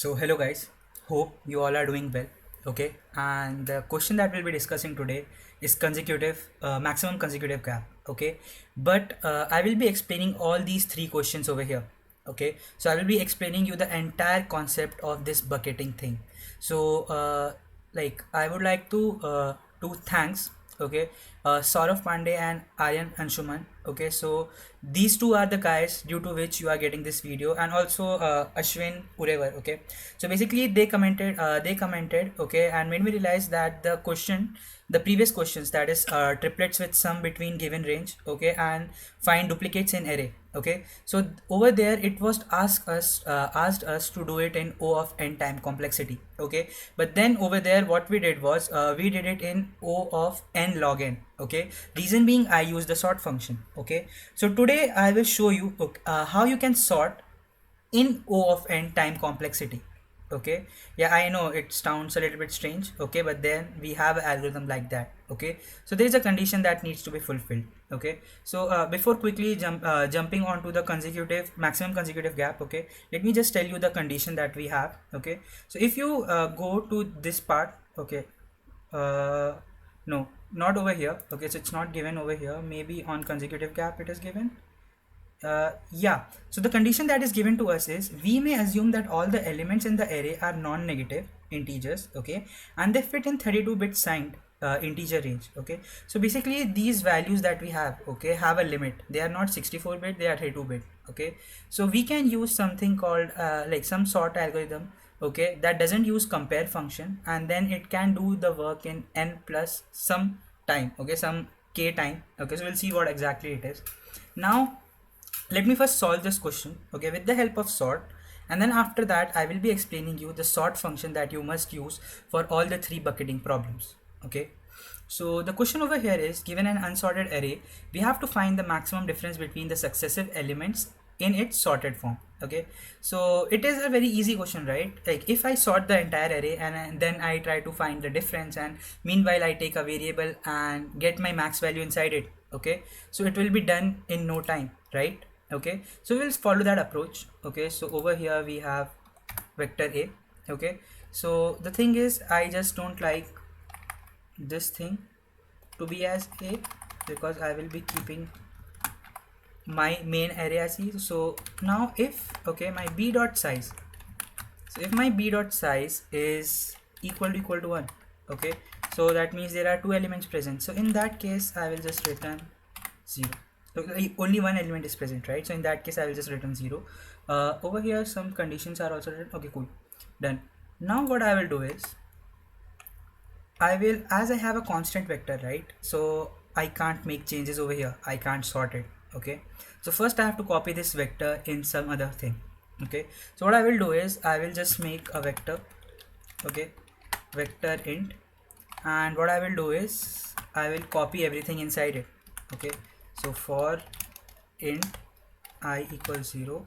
So hello guys, hope you all are doing well. Okay, and the question that we'll be discussing today is maximum consecutive gap. Okay, but I will be explaining all these three questions over here. Okay, so I will be explaining you the entire concept of this bucketing thing. So I would like to thanks. Okay, Saurav Pandey and Aryan Anshuman. Okay, so these two are the guys due to which you are getting this video, and also Ashwin Urevar. Okay, so basically they commented, okay, and made me realize that the previous questions, that is triplets with sum between given range, okay, and find duplicates in array. Okay, so over there it was asked us to do it in O of n time complexity. Okay, but then over there what we did was we did it in O of n log n. Okay, reason being I use the sort function. Okay, so today I will show you how you can sort in O of n time complexity. Okay, yeah, I know it sounds a little bit strange. Okay, but then we have an algorithm like that. Okay, so there is a condition that needs to be fulfilled. Okay, so before quickly jumping onto the maximum consecutive gap, okay, let me just tell you the condition that we have. Okay, so if you go to this part, okay, uh, no, not over here. Okay, so it's not given over here, maybe on consecutive gap it is given. Yeah, so the condition that is given to us is we may assume that all the elements in the array are non-negative integers. Okay, and they fit in 32-bit signed integer range. Okay, so basically these values that we have, okay, have a limit. They are not 64-bit, they are 32-bit. Okay, so we can use something called like some sort algorithm, okay, that doesn't use compare function, and then it can do the work in n plus some time. Okay, some k time. Okay, so we'll see what exactly it is. Now let me first solve this question, okay, with the help of sort, and then after that I will be explaining you the sort function that you must use for all the three bucketing problems. Okay, so the question over here is, given an unsorted array, we have to find the maximum difference between the successive elements in its sorted form. Okay, so it is a very easy question, right? Like if I sort the entire array and then I try to find the difference, and meanwhile I take a variable and get my max value inside it. Okay, so it will be done in no time, right? Okay, so we'll follow that approach. Okay, so over here we have vector a. Okay, so the thing is I just don't like this thing to be as a, because I will be keeping my main array as e. So now if, okay, my b dot size, so if my b dot size is equal to 1, okay, so that means there are two elements present. So in that case I will just return 0. Okay, only one element is present, right? So in that case I will just return 0. Over here some conditions are also written. Okay, cool, done. Now what I will do is I will, as I have a constant vector, right, so I can't make changes over here, I can't sort it. Okay, so first I have to copy this vector in some other thing. Okay, so what I will do is I will just make a vector, okay, vector int, and what I will do is I will copy everything inside it. Okay, so for int I equals 0,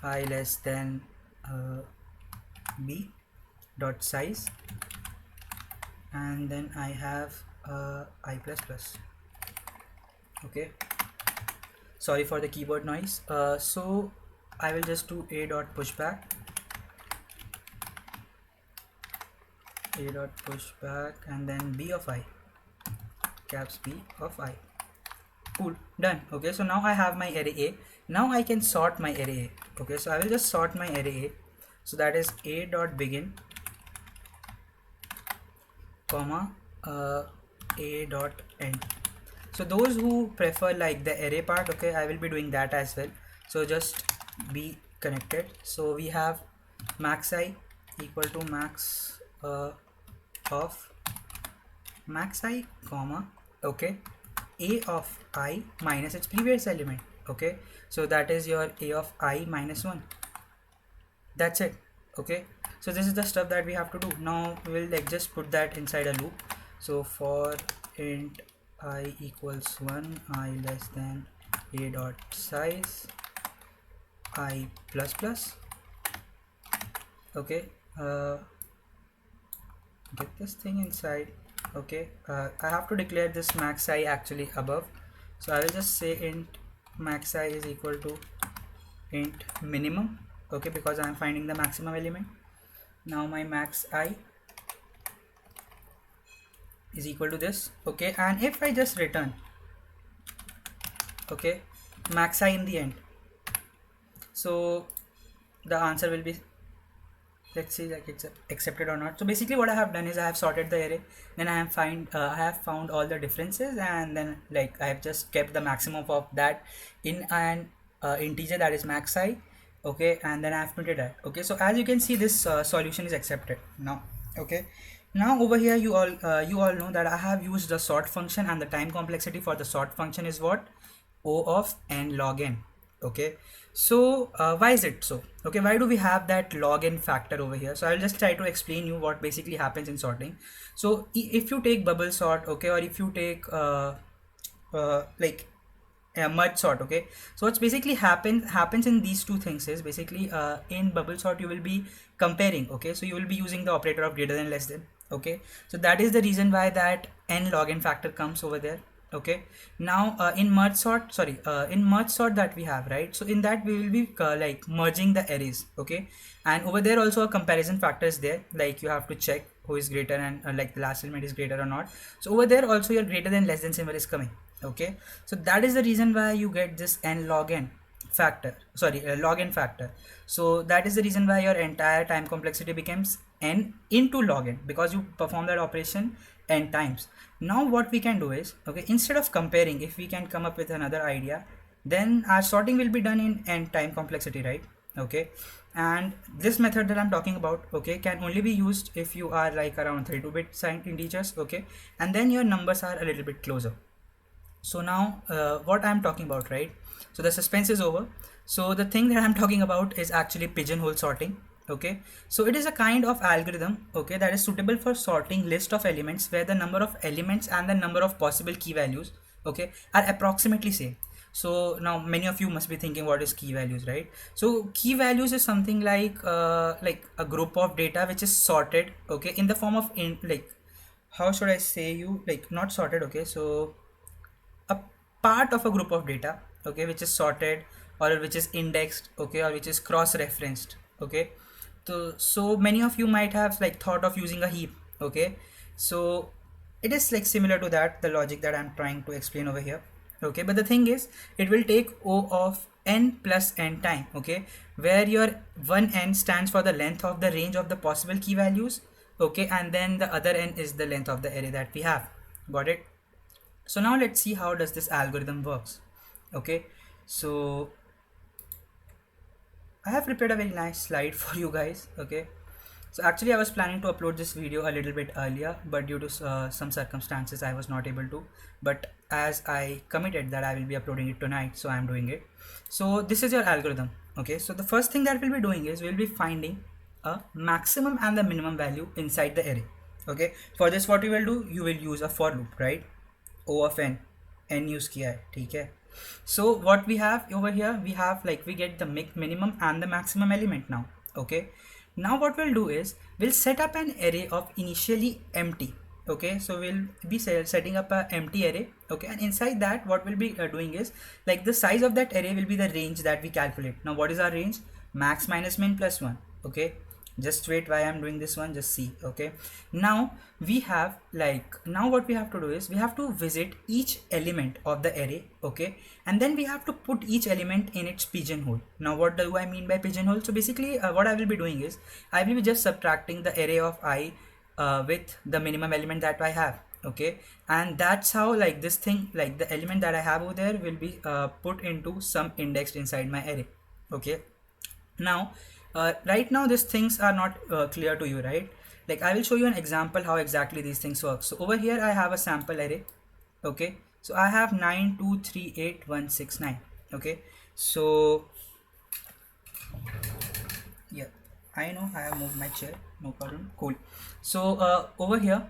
I less than b dot size, and then I have I plus plus. Okay, sorry for the keyboard noise. So I will just do a dot pushback, and then b of I, caps b of I. Cool, done. Okay, so now I have my array a. Now I can sort my array a. Okay, so I will just sort my array a. So that is a dot begin, comma, a dot end. So those who prefer like the array part, okay, I will be doing that as well. So just be connected. So we have max I equal to max of max I, comma, okay, a of I minus its previous element. Okay, so that is your a of I minus 1. That's it. Okay, so this is the stuff that we have to do. Now we will like just put that inside a loop. So for int I equals 1, I less than a dot size, I plus plus. Okay, get this thing inside. Okay, I have to declare this max I actually above, so I will just say int max I is equal to int minimum. Okay, because I am finding the maximum element. Now my max I is equal to this, okay, and if I just return, okay, max I in the end, so the answer will be, let's see like it's accepted or not. So basically what I have done is I have sorted the array, then I have found all the differences, and then like I have just kept the maximum of that in an integer, that is max I, okay, and then I have printed that. Okay, so as you can see, this solution is accepted now. Okay, now over here you all know that I have used the sort function, and the time complexity for the sort function is what? O of n log n. Okay, so why is it so? Okay, why do we have that log n factor over here? So I'll just try to explain you what basically happens in sorting. So if you take bubble sort, okay, or if you take like merge sort, okay, so what's basically happens in these two things is basically in bubble sort you will be comparing, okay, so you will be using the operator of greater than less than, okay, so that is the reason why that n log n factor comes over there. Okay, now in merge sort, in merge sort that we have, right, so in that we will be like merging the arrays, okay, and over there also a comparison factor is there, like you have to check who is greater and like the last element is greater or not. So over there also your greater than less than symbol is coming. Okay, so that is the reason why you get this n log n factor, log n factor. So that is the reason why your entire time complexity becomes n into log n, because you perform that operation n times. Now what we can do is, okay, instead of comparing, if we can come up with another idea, then our sorting will be done in n time complexity, right? Okay, and this method that I'm talking about, okay, can only be used if you are like around 32-bit signed integers, okay, and then your numbers are a little bit closer. So now what I'm talking about, right, so the suspense is over. So the thing that I'm talking about is actually pigeonhole sorting. Okay, so it is a kind of algorithm, okay, that is suitable for sorting list of elements where the number of elements and the number of possible key values, okay, are approximately same. So now many of you must be thinking, what is key values, right? So key values is something like a group of data which is sorted, okay, in the form of like, how should I say you, like not sorted, okay, so a part of a group of data, okay, which is sorted or which is indexed, okay, or which is cross-referenced. Okay, so many of you might have like thought of using a heap. Okay, so it is like similar to that, the logic that I'm trying to explain over here. Okay, but the thing is, it will take O of n plus n time, okay, where your one n stands for the length of the range of the possible key values, okay, and then the other n is the length of the array that we have. Got it? So now let's see how does this algorithm works. Okay, so I have prepared a very nice slide for you guys. Okay, so actually I was planning to upload this video a little bit earlier, but due to some circumstances I was not able to, but as I committed that I will be uploading it tonight, so I'm doing it. So this is your algorithm. Okay, so the first thing that we'll be doing is we'll be finding a maximum and the minimum value inside the array. Okay, for this what you will do, you will use a for loop, right? O of n, n use किया है, ठीक है. So what we have over here, we have like we get the minimum and the maximum element now. Okay, now what we'll do is we'll set up an array of initially empty. Okay, so we'll be setting up a empty array. Okay, and inside that what we'll be doing is like the size of that array will be the range that we calculate. Now what is our range? Max minus min plus 1. Okay, just wait, why I'm doing this one, just see. Okay, now we have like, now what we have to do is we have to visit each element of the array. Okay, and then we have to put each element in its pigeonhole. Now what do I mean by pigeonhole? So basically what I will be doing is I will be just subtracting the array of I with the minimum element that I have. Okay, and that's how like this thing, like the element that I have over there will be put into some indexed inside my array. Okay, now right now these things are not clear to you, right? Like I will show you an example how exactly these things work. So over here I have a sample array. Okay, so I have 9 2 3 8 1 6 9. Okay, so yeah, I know I have moved my chair, no problem, cool. So over here,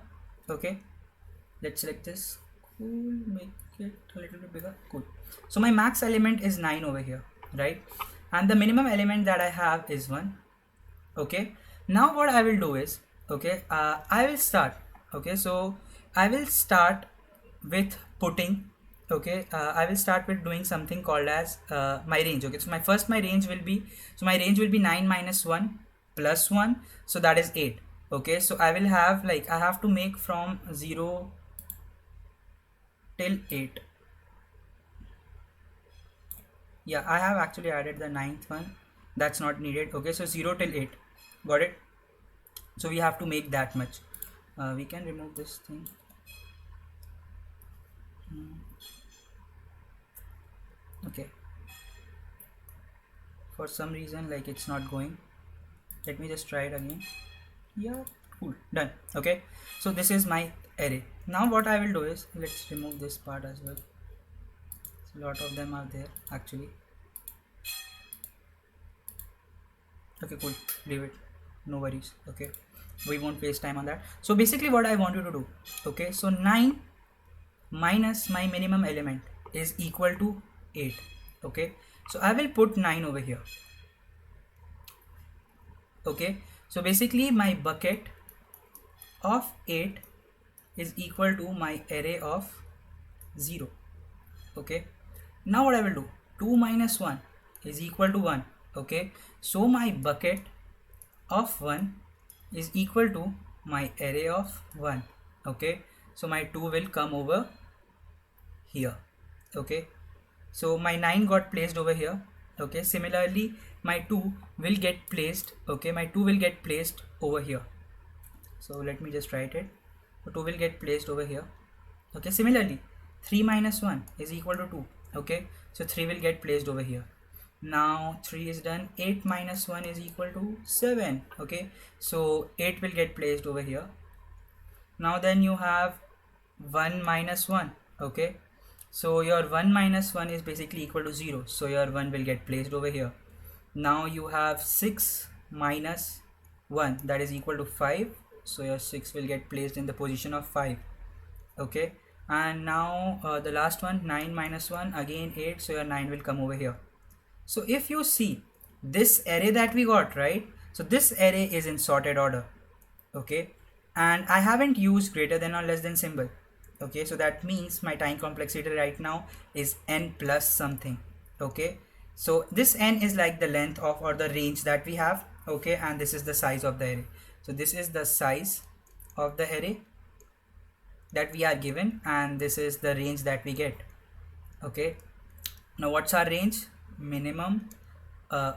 okay, let's select this, cool, make it a little bit bigger, cool. So my max element is 9 over here, right, and the minimum element that I have is 1. Okay, now what I will do is, okay, I will start, okay, so I will start with putting, okay, I will start with doing something called as my range. Okay, so my range will be, so my range will be 9 minus 1 plus 1, so that is 8. Okay, so I will have like I have to make from 0 till 8. Yeah, I have actually added the ninth one, that's not needed. Okay, so 0 till 8, got it. So we have to make that much. We can remove this thing. Okay, for some reason like it's not going. Let me just try it again. Yeah, cool, done. Okay, so this is my array. Now what I will do is, let's remove this part as well. A lot of them are there actually. Okay, cool, leave it, no worries. Okay, we won't waste time on that. So basically what I want you to do, okay, so 9 minus my minimum element is equal to 8. Okay, so I will put 9 over here. Okay, so basically my bucket of 8 is equal to my array of 0. Okay, now what I will do, 2 minus 1 is equal to 1. Okay, so my bucket of 1 is equal to my array of 1. Okay, so my 2 will come over here. Okay, so my 9 got placed over here. Okay, similarly my 2 will get placed. Okay, my 2 will get placed over here. So let me just write it. So 2 will get placed over here. Okay, similarly 3 minus 1 is equal to 2. Okay, so 3 will get placed over here. Now 3 is done. 8 minus 1 is equal to 7. Okay, so 8 will get placed over here. Now then you have 1 minus 1. Okay, so your 1 minus 1 is basically equal to 0, so your 1 will get placed over here. Now you have 6 minus 1, that is equal to 5, so your 6 will get placed in the position of 5. Okay, and now the last one, 9 minus 1, again 8, so your 9 will come over here. So if you see this array that we got, right, so this array is in sorted order. Okay, and I haven't used greater than or less than symbol. Okay, so that means my time complexity right now is n plus something. Okay, so this n is like the length of or the range that we have. Okay, and this is the size of the array. So this is the size of the array that we are given, and this is the range that we get. Okay, now what's our range? Minimum,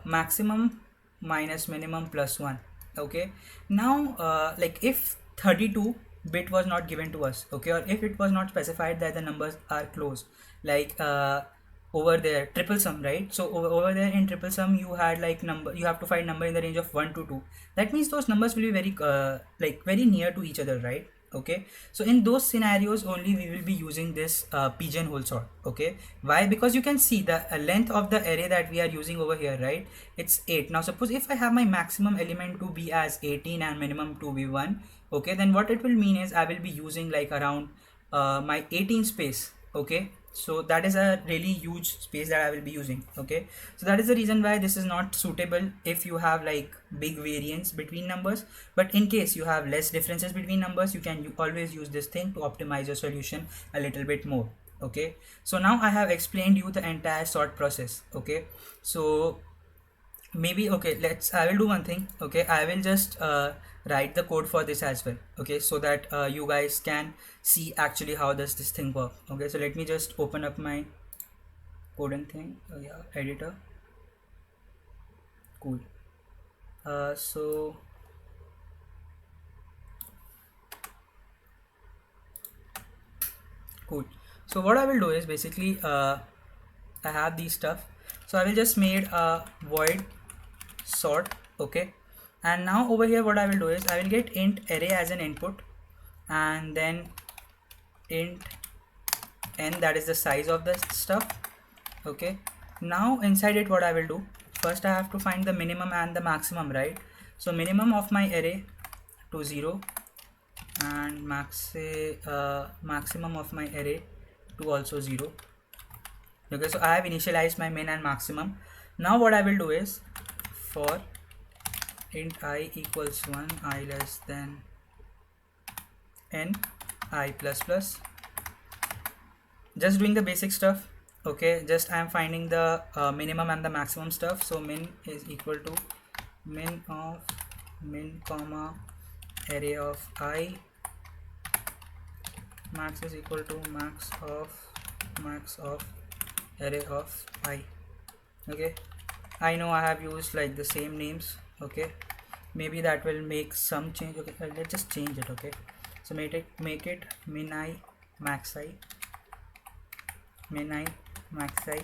maximum minus minimum plus 1. Okay, now like if 32 bit was not given to us, okay, or if it was not specified that the numbers are close, like over there triple sum, right? So over there in triple sum you had like number, you have to find number in the range of 1 to 2. That means those numbers will be very like very near to each other, right? Okay, so in those scenarios only we will be using this pigeonhole sort. Okay, why? Because you can see the length of the array that we are using over here, right? It's 8. Now suppose if I have my maximum element to be as 18 and minimum to be 1, okay, then what it will mean is I will be using like around my 18 space. Okay, so that is a really huge space that I will be using. Okay, so that is the reason why this is not suitable if you have like big variance between numbers, but in case you have less differences between numbers, you can always use this thing to optimize your solution a little bit more. Okay, so now I have explained you the entire sort process. Okay, so maybe, okay, I will do one thing. Okay, I will just write the code for this as well. Okay, so that you guys can see actually how does this thing work. Okay, so let me just open up my coding thing. Yeah, editor. Cool. So cool. So what I will do is basically I have these stuff, so I will just made a void sort. Okay, and now over here what I will do is I will get int array as an input, and then int n, that is the size of the stuff. Okay, now inside it what I will do, first I have to find the minimum and the maximum, right? So minimum of my array to 0 and maximum of my array to also 0. Okay, so I have initialized my min and maximum. Now what I will do is for int I equals 1, I less than n, I plus plus, just doing the basic stuff. Okay, just I am finding the minimum and the maximum stuff. So min is equal to min of min comma array of I max is equal to max of array of I. Okay, I know I have used like the same names. Okay, maybe that will make some change. Okay, let's just change it. Okay, so make it min I max I, min I max I.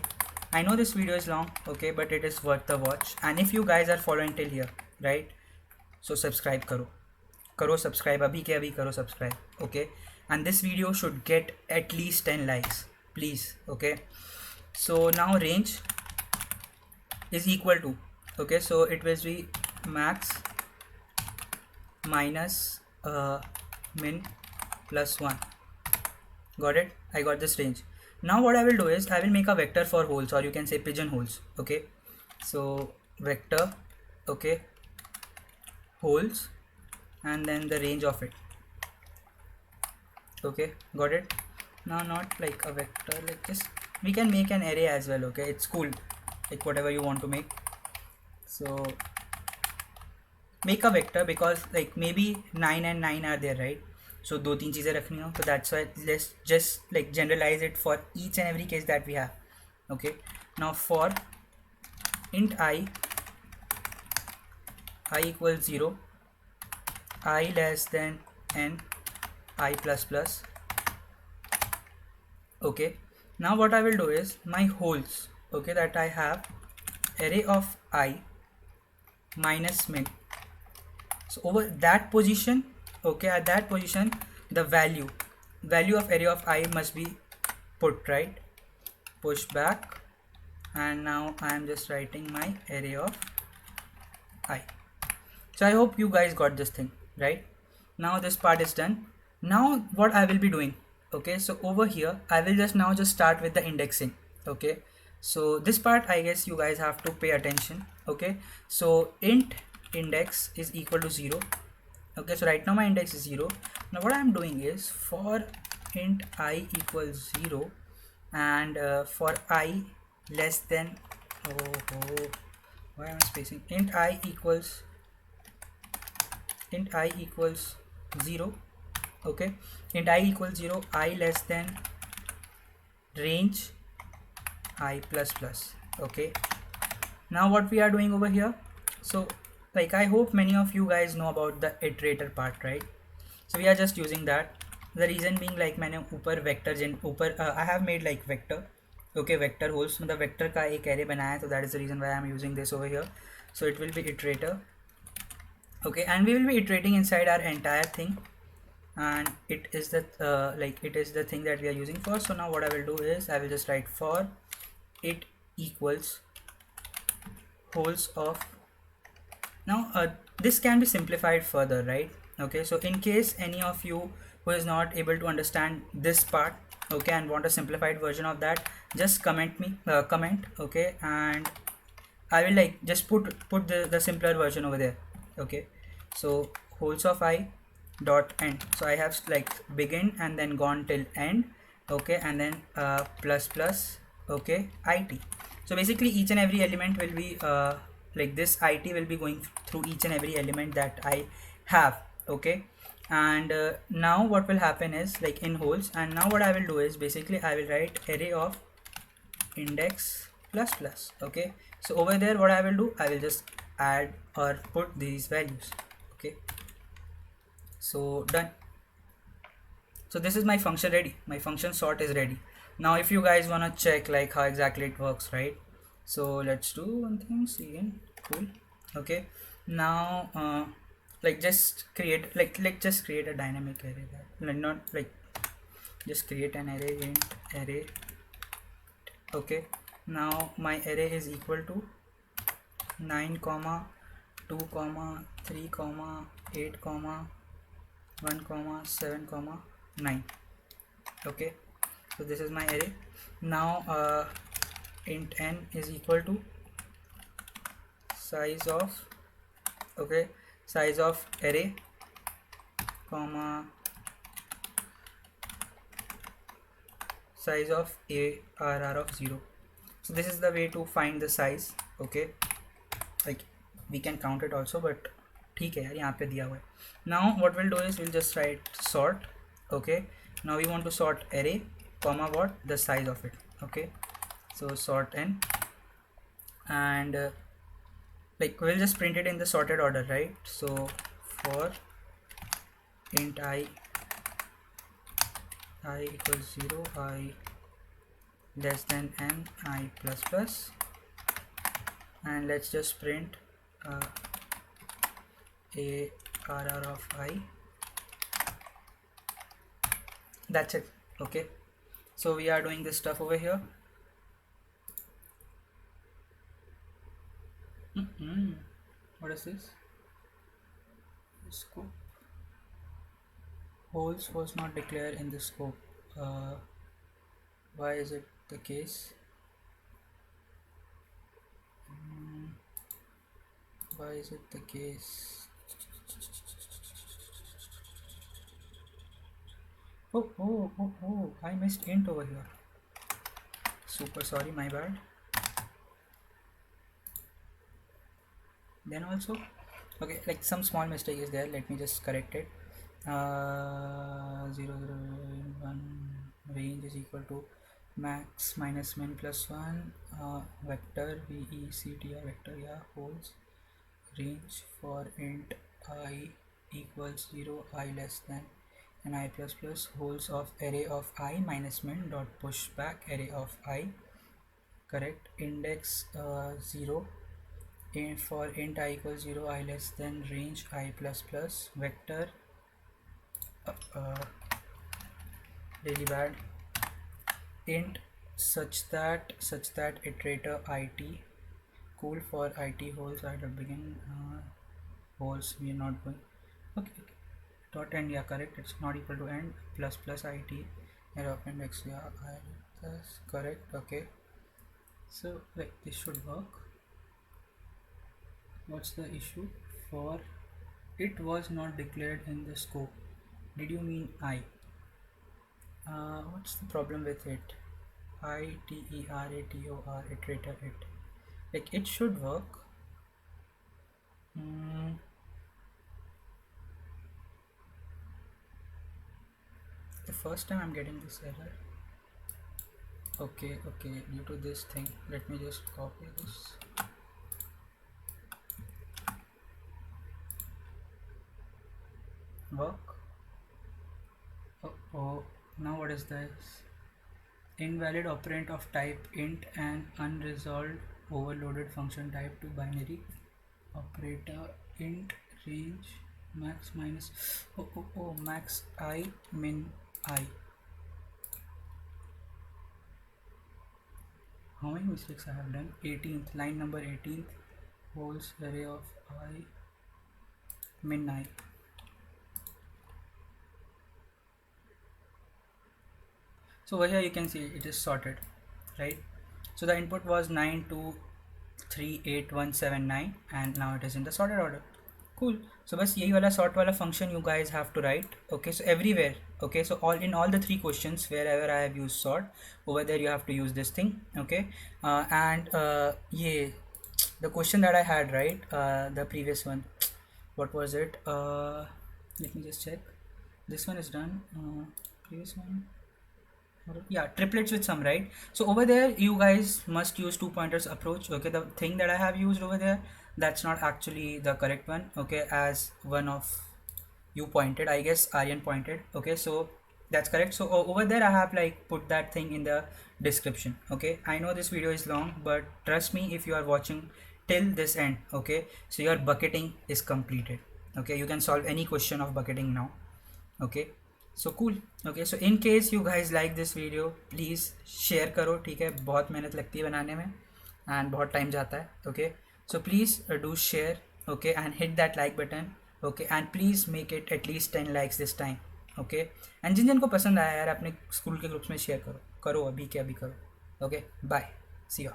I know this video is long, okay, but it is worth the watch. And if you guys are following till here, right, so subscribe karo subscribe, abhi ke abhi karo subscribe. Okay, and this video should get at least 10 likes, please. Okay, so now range is equal to, okay, so it will be max minus min plus 1. Got it? I got this range. Now what I will do is I will make a vector for holes, or you can say pigeonholes. Okay, so vector, okay, holes, and then the range of it. Okay, got it? Now not like a vector, like just we can make an array as well. Okay, it's cool, like whatever you want to make. So make a vector, because like maybe 9 and 9 are there, right? So दो तीन चीज़ें रखनी हो, so that's why let's just like generalize it for each and every case that we have. Okay, now for int I equals 0, I less than n, I plus plus. Okay, now what I will do is my holes, okay, that I have array of I minus min. So over that position, okay, at that position the value of array of I must be put, right? Push back, and now I am just writing my array of I. So I hope you guys got this thing, right? Now this part is done. Now what I will be doing, okay, so over here I will just start with the indexing. Okay, so this part I guess you guys have to pay attention. Okay, so int index is equal to 0. Okay, so right now my index is 0. Now what I'm doing is for int I equals 0, and for I less than, why am I spacing? Int I equals 0. Okay, int I equals 0, I less than range I plus plus. Okay, now what we are doing over here, so like I hope many of you guys know about the iterator part, right? So we are just using that. The reason being, like मैंने ऊपर vector I have made like vector, okay, vector holes, मतलब vector का एक array बनाया है, so that is the reason why I am using this over here. So it will be iterator. Okay, and we will be iterating inside our entire thing, and it is the it is the thing that we are using for. So now what I will do is I will just write for it equals holes of. Now this can be simplified further, right? Okay, so in case any of you who is not able to understand this part, okay, and want a simplified version of that, just comment, okay, and I will like just put the simpler version over there. Okay, so holes of I dot end, so I have like begin and then gone till end. Okay, and then plus plus, okay, it. So basically each and every element will be like this it will be going through each and every element that I have. Okay, and now what will happen is like in holes, and now what I will do is basically I will write array of index plus plus. Okay, so over there what I will do, I will just add or put these values. Okay, so done. So this is my function ready, my function sort is ready. Now if you guys want to check like how exactly it works, right? So let's do one thing, again, cool. Okay, now like just create let's just create a dynamic array, that like not like just create an array, int array. Okay, now my array is equal to 9 comma 2 comma 3 comma 8 comma 1 comma 7 comma 9. Okay, so this is my array. Now int n is equal to size of, okay, size of array comma size of arr of 0. So this is the way to find the size. Okay, like we can count it also, but ठीक है यार, यहाँ पे दिया हुआ है. Now what will do is will just write sort. Okay, now we want to sort array comma what the size of it. Okay, so sort n, and like we'll just print it in the sorted order, right? So for int I equals 0, I less than n, I plus plus, and let's just print a rr of I. That's it. Okay, so we are doing this stuff over here. What is this? Scope. Holes was not declared in the scope. Why is it the case? Why is it the case? Oh, I missed int over here. Super sorry, my bad. Then also, okay, like some small mistake is there, let me just correct it. 0, 0, 1 range is equal to max minus min plus 1 vector vectr vector, yeah, holes range for int I equals 0, I less than, and I plus plus, holes of array of I minus min dot push back array of I, correct, index 0, for int I equals 0, I less than, range I plus plus, vector really bad, int such that iterator it, cool, for it holes I dot begin, holes we are not going, okay, dot end, yeah, correct, it's not equal to end, plus plus it array of index, yeah, that's correct. Okay, so like this should work. What's the issue? For it was not declared in the scope, did you mean I? What's the problem with it? iterator, iterator, it, like it should work. The first time I'm getting this error. Okay, due to this thing, let me just copy this. Work. Oh, now what is this? Invalid operand of type int and unresolved overloaded function type to binary operator int range max minus max I min I. How many mistakes I have done? 18th, line number 18th, holes array of I min I. So over here you can see it is sorted, right? So the input was 9238179 and now it is in the sorted order. Cool. So बस यही वाला sort वाला function you guys have to write. Okay, so everywhere, okay, so in all the three questions wherever I have used sort, over there you have to use this thing. Okay, and yeah, the question that I had, right, the previous one, what was it? Let me just check. This one is done. Previous one, yeah, triplets with sum, right? So over there you guys must use two pointers approach. Okay, the thing that I have used over there, that's not actually the correct one. Okay, as one of you pointed, I guess Aryan pointed. Okay, so that's correct. So over there I have like put that thing in the description. Okay, I know this video is long, but trust me, if you are watching till this end, okay, so your bucketing is completed. Okay, you can solve any question of bucketing now. Okay, so cool. Okay, so in case you guys like this video, please share करो, ठीक है, बहुत मेहनत लगती है बनाने में and बहुत time जाता है. Okay, so please do share. Okay, and hit that like button. Okay, and please make it at least 10 likes this time. Okay, and जिन जिनको पसंद आया यार अपने स्कूल के ग्रुप्स में शेयर करो अभी के अभी करो. Okay, bye, see you.